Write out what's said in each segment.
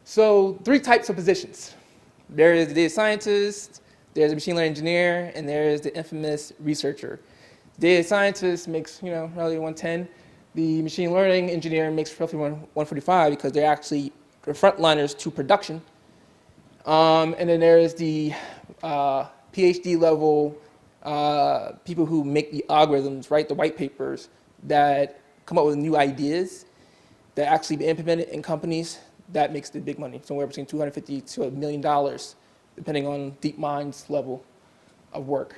So 3 types of positions. There is the data scientist, there's a machine learning engineer, and there is the infamous researcher. Data scientist makes, roughly 110. The machine learning engineer makes roughly 145 because they're actually the frontliners to production. And then there is the PhD level people who make the algorithms, write the white papers that come up with new ideas that actually be implemented in companies. That makes the big money, somewhere between $250 to $1 million, depending on DeepMind's level of work.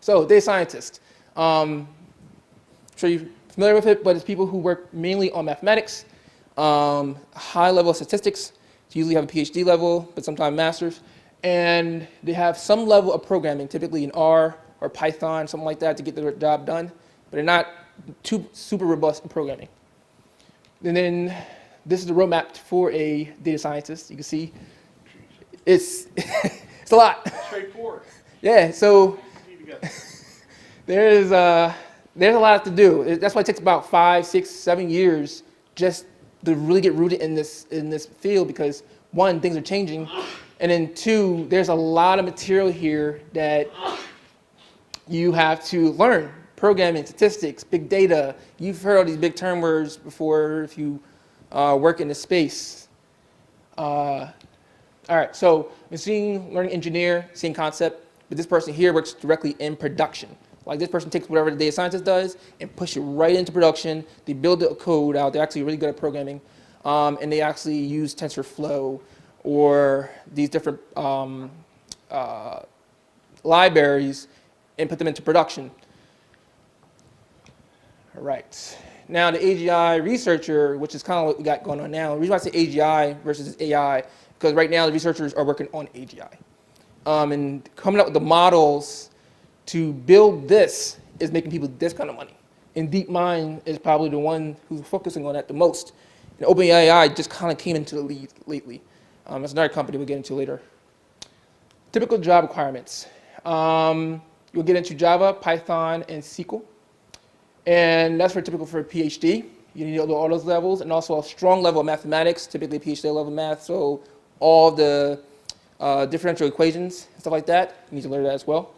So data scientist. I'm sure you're familiar with it, but it's people who work mainly on mathematics, high level of statistics. They usually have a PhD level, but sometimes masters. And they have some level of programming, typically in R or Python, something like that, to get their job done. But they're not too super robust in programming. And then this is the roadmap for a data scientist. You can see it's it's a lot. Straightforward. Yeah, so there's a lot to do. That's why it takes about 5, 6, 7 years just to really get rooted in this field, because 1, things are changing, and then 2, there's a lot of material here that you have to learn. Programming, statistics, big data. You've heard all these big term words before if you work in this space. All right, so machine learning engineer, same concept, but this person here works directly in production. Like this person takes whatever the data scientist does and push it right into production. They build the code out. They're actually really good at programming, and they actually use TensorFlow or these different libraries and put them into production. All right. Now the AGI researcher, which is kind of what we got going on now. The reason why I say AGI versus AI, because right now the researchers are working on AGI. And coming up with the models to build this is making people this kind of money. And DeepMind is probably the one who's focusing on that the most. And OpenAI just kind of came into the lead lately. That's another company we'll get into later. Typical job requirements. You'll get into Java, Python, and SQL. And that's typical for a PhD. You need all those levels, and also a strong level of mathematics, typically PhD level math, so all the differential equations and stuff like that, you need to learn that as well.